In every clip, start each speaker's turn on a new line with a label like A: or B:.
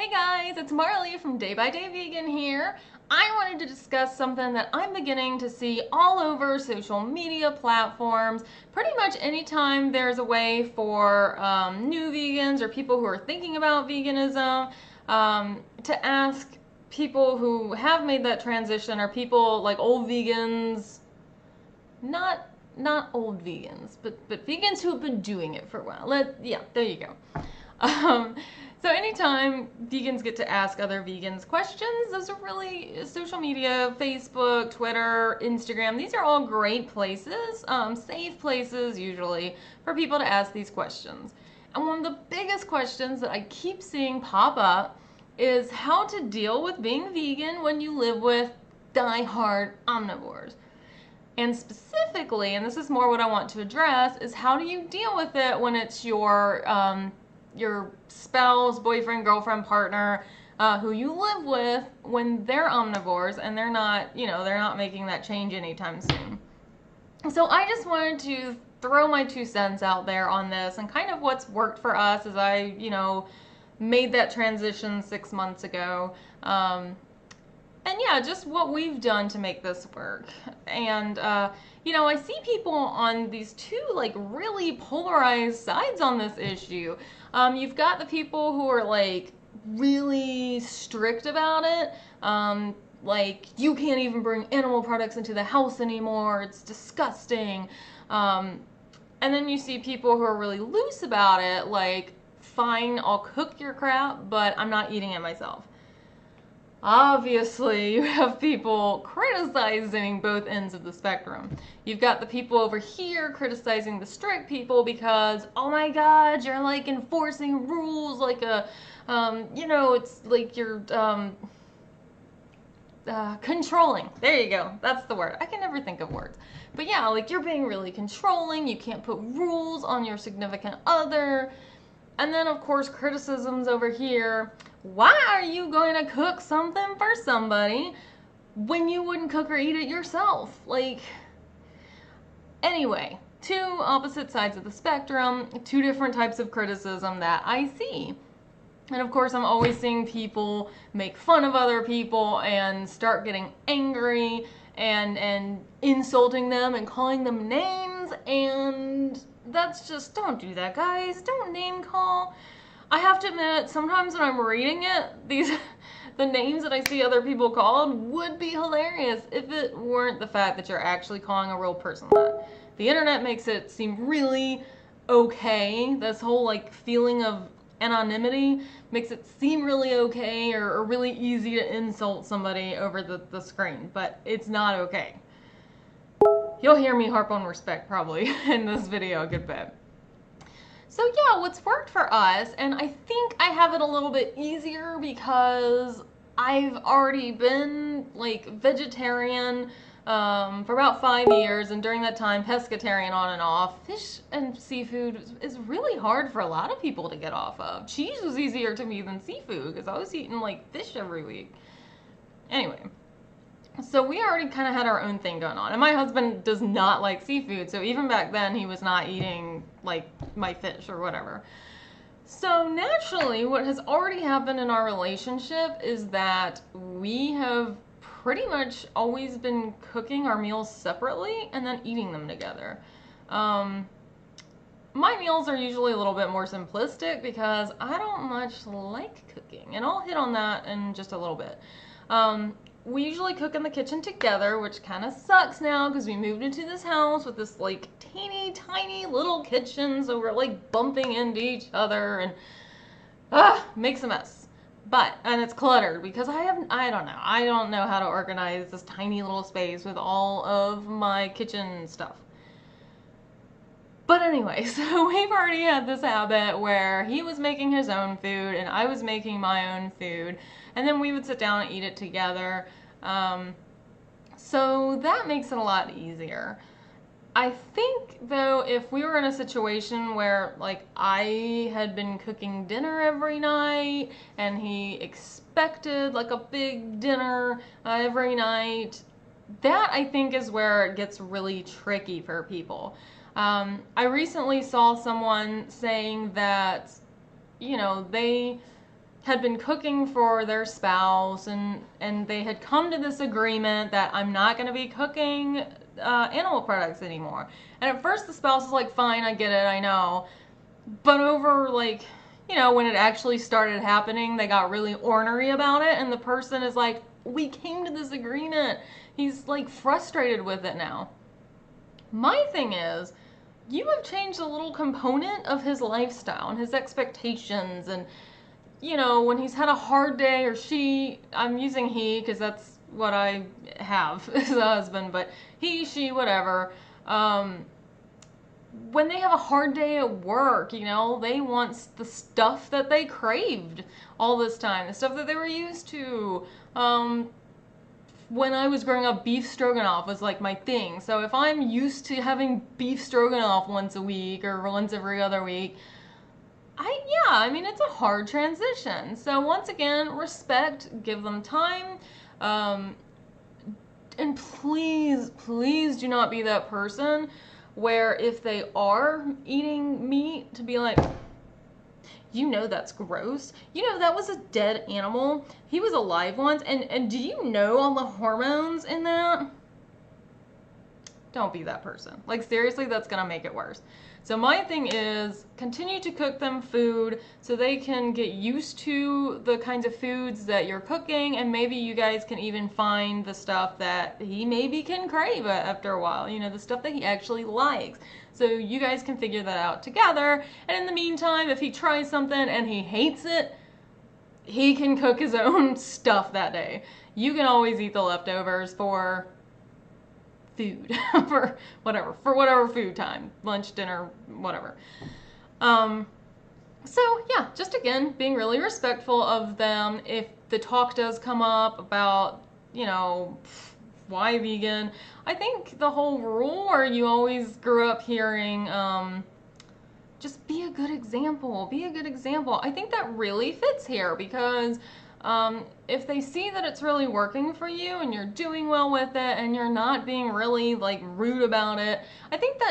A: Hey guys, it's Marley from Day by Day Vegan here. I wanted to discuss something that I'm beginning to see all over social media platforms. Pretty much anytime there's a way for new vegans or people who are thinking about veganism to ask people who have made that transition, or people like old vegans, not old vegans, but vegans who have been doing it for a while. Yeah, there you go. Um, so anytime vegans get to ask other vegans questions, those are really social media, Facebook, Twitter, Instagram. These are all great places, safe places usually, for people to ask these questions. And one of the biggest questions that I keep seeing pop up is how to deal with being vegan when you live with die-hard omnivores. And specifically, and this is more what I want to address, is how do you deal with it when it's your spouse, boyfriend, girlfriend, partner, who you live with, when they're omnivores and they're not making that change anytime soon. So I just wanted to throw my 2 cents out there on this and kind of what's worked for us as I, made that transition 6 months ago. And yeah, just what we've done to make this work. And, I see people on these two, like, really polarized sides on this issue. You've got the people who are, like, really strict about it. Like, you can't even bring animal products into the house anymore. It's disgusting. And then you see people who are really loose about it, like, fine, I'll cook your crap, but I'm not eating it myself. Obviously, you have people criticizing both ends of the spectrum. You've got the people over here criticizing the strict people because, oh my god, you're like enforcing rules like it's like you're controlling. There you go. That's the word. I can never think of words. But yeah, like you're being really controlling. You can't put rules on your significant other. And then, of course, criticisms over here. Why are you going to cook something for somebody when you wouldn't cook or eat it yourself? Like, anyway, two opposite sides of the spectrum, two different types of criticism that I see. And of course, I'm always seeing people make fun of other people and start getting angry and insulting them and calling them names, and that's just, don't do that, guys. Don't name call. I have to admit, sometimes when I'm reading it, the names that I see other people called would be hilarious if it weren't the fact that you're actually calling a real person that. The internet makes it seem really okay. This whole like feeling of anonymity makes it seem really okay or really easy to insult somebody over the screen, but it's not okay. You'll hear me harp on respect probably in this video a good bit. So yeah, what's worked for us, and I think I have it a little bit easier because I've already been like vegetarian for about 5 years, and during that time pescatarian on and off. Fish and seafood is really hard for a lot of people to get off of. Cheese was easier to me than seafood because I was eating like fish every week. Anyway, so we already kind of had our own thing going on, and my husband does not like seafood, so even back then he was not eating like my fish or whatever. So naturally, what has already happened in our relationship is that we have pretty much always been cooking our meals separately and then eating them together. My meals are usually a little bit more simplistic because I don't much like cooking, and I'll hit on that in just a little bit. We usually cook in the kitchen together, which kind of sucks now because we moved into this house with this like teeny tiny little kitchen, so we're like bumping into each other and makes a mess. And it's cluttered because I don't know how to organize this tiny little space with all of my kitchen stuff. But anyway, so we've already had this habit where he was making his own food and I was making my own food, and then we would sit down and eat it together. So that makes it a lot easier. I think, though, if we were in a situation where, like, I had been cooking dinner every night and he expected, like, a big dinner every night, that, I think, is where it gets really tricky for people. I recently saw someone saying that, they had been cooking for their spouse, and they had come to this agreement that I'm not going to be cooking animal products anymore. And at first the spouse was like, fine, I get it, I know. But over, like, you know, when it actually started happening, they got really ornery about it, and the person is like, we came to this agreement. He's like frustrated with it now. My thing is, you have changed a little component of his lifestyle and his expectations, and you know, when he's had a hard day, or she, I'm using he because that's what I have as a husband, but he, she, whatever, when they have a hard day at work, you know, they want the stuff that they craved all this time, the stuff that they were used to. When I was growing up, beef stroganoff was like my thing. So if I'm used to having beef stroganoff once a week or once every other week, I mean, it's a hard transition. So once again, respect, give them time, and please, please do not be that person where if they are eating meat, to be like, you know that's gross. You know that was a dead animal. He was alive once, and do you know all the hormones in that? Don't be that person. Like, seriously, that's gonna make it worse. So my thing is, continue to cook them food so they can get used to the kinds of foods that you're cooking, and maybe you guys can even find the stuff that he maybe can crave after a while, you know, the stuff that he actually likes. So you guys can figure that out together, and in the meantime, if he tries something and he hates it, he can cook his own stuff that day. You can always eat the leftovers for food for whatever food time, lunch, dinner, whatever. So yeah, just again, being really respectful of them. If the talk does come up about, you know, why vegan, I think the whole rule where you always grew up hearing, just be a good example, be a good example. I think that really fits here because if they see that it's really working for you and you're doing well with it and you're not being really like rude about it, I think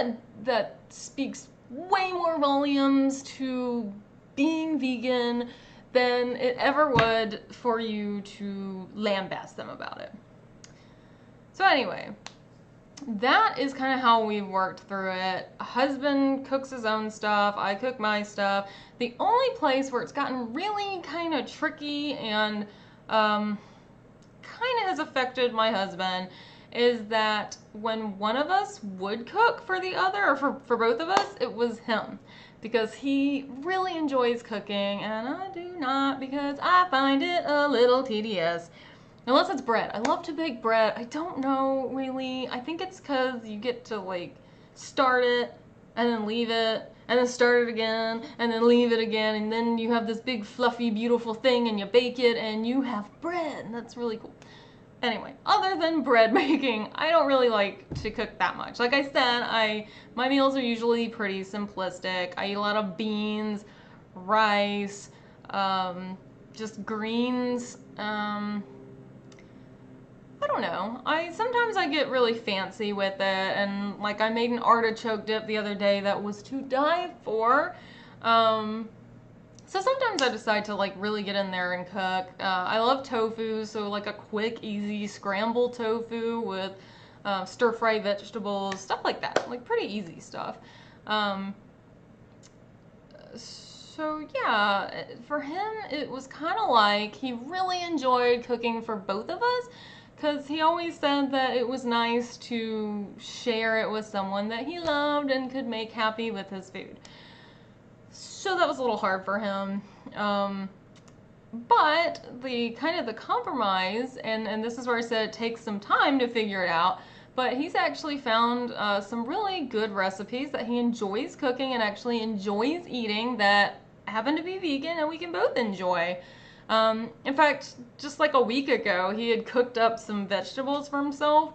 A: that speaks way more volumes to being vegan than it ever would for you to lambaste them about it. So anyway, that is kind of how we've worked through it. Husband cooks his own stuff, I cook my stuff. The only place where it's gotten really kind of tricky and kind of has affected my husband is that when one of us would cook for the other, or for both of us, it was him. Because he really enjoys cooking, and I do not, because I find it a little tedious. Unless it's bread. I love to bake bread. I don't know, really. I think it's because you get to, like, start it, and then leave it, and then start it again, and then leave it again, and then you have this big, fluffy, beautiful thing, and you bake it, and you have bread, and that's really cool. Anyway, other than bread making, I don't really like to cook that much. Like I said, my meals are usually pretty simplistic. I eat a lot of beans, rice, just greens, I don't know. Sometimes I get really fancy with it, and like I made an artichoke dip the other day that was to die for. So sometimes I decide to like really get in there and cook. I love tofu, so like a quick, easy scrambled tofu with stir-fry vegetables, stuff like that. Like pretty easy stuff. So yeah, for him it was kind of like he really enjoyed cooking for both of us. Because he always said that it was nice to share it with someone that he loved and could make happy with his food. So that was a little hard for him. But the compromise, and this is where I said it takes some time to figure it out, but he's actually found some really good recipes that he enjoys cooking and actually enjoys eating that happen to be vegan and we can both enjoy. In fact, just like a week ago, he had cooked up some vegetables for himself,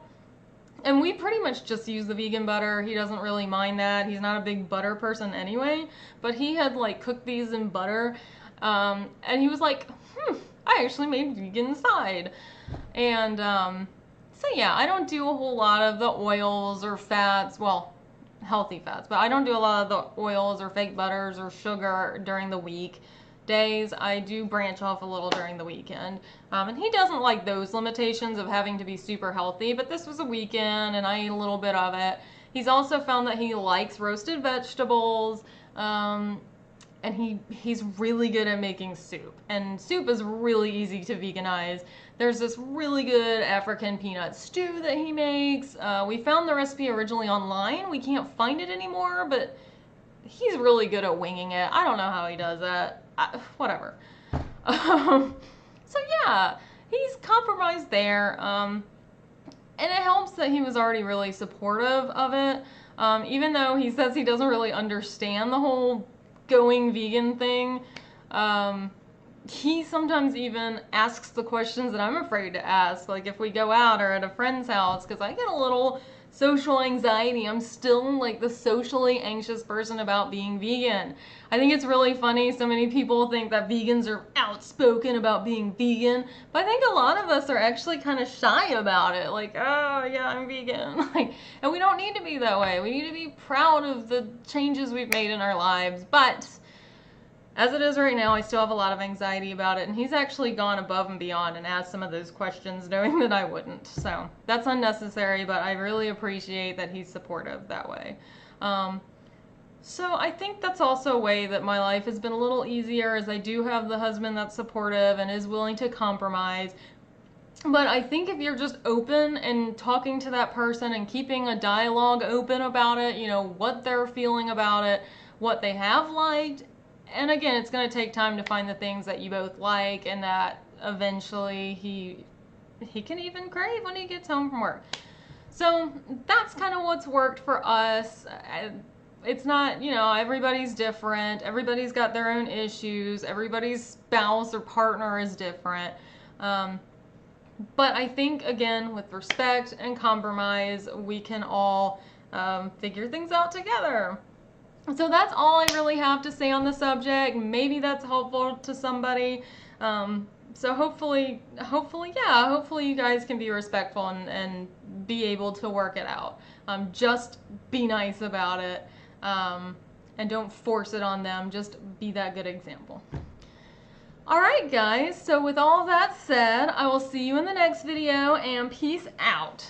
A: and we pretty much just use the vegan butter. He doesn't really mind that. He's not a big butter person anyway, but he had like cooked these in butter, and he was like, I actually made vegan side. And so yeah, I don't do a whole lot of the oils or fats, well, healthy fats, but I don't do a lot of the oils or fake butters or sugar during the week. days, I do branch off a little during the weekend. And he doesn't like those limitations of having to be super healthy, but this was a weekend and I ate a little bit of it. He's also found that he likes roasted vegetables, and he's really good at making soup. And soup is really easy to veganize. There's this really good African peanut stew that he makes. We found the recipe originally online. We can't find it anymore, but he's really good at winging it. I don't know how he does that. Whatever. So yeah, he's compromised there. And it helps that he was already really supportive of it. Even though he says he doesn't really understand the whole going vegan thing, he sometimes even asks the questions that I'm afraid to ask, like if we go out or at a friend's house, because I get a little social anxiety. I'm still like the socially anxious person about being vegan. I think it's really funny. So many people think that vegans are outspoken about being vegan, but I think a lot of us are actually kind of shy about it. Like, oh yeah, I'm vegan. Like, and we don't need to be that way. We need to be proud of the changes we've made in our lives. But as it is right now, I still have a lot of anxiety about it, and he's actually gone above and beyond and asked some of those questions knowing that I wouldn't. So that's unnecessary, but I really appreciate that he's supportive that way. So I think that's also a way that my life has been a little easier, as I do have the husband that's supportive and is willing to compromise. But I think if you're just open and talking to that person and keeping a dialogue open about it, you know, what they're feeling about it, what they have liked, and again, it's going to take time to find the things that you both like and that eventually he can even crave when he gets home from work. So that's kind of what's worked for us. It's not, you know, everybody's different. Everybody's got their own issues. Everybody's spouse or partner is different. But I think, again, with respect and compromise, we can all figure things out together. So that's all I really have to say on the subject. Maybe that's helpful to somebody. So hopefully you guys can be respectful and be able to work it out. Just be nice about it, and don't force it on them. Just be that good example. Alright guys, so with all that said, I will see you in the next video, and peace out.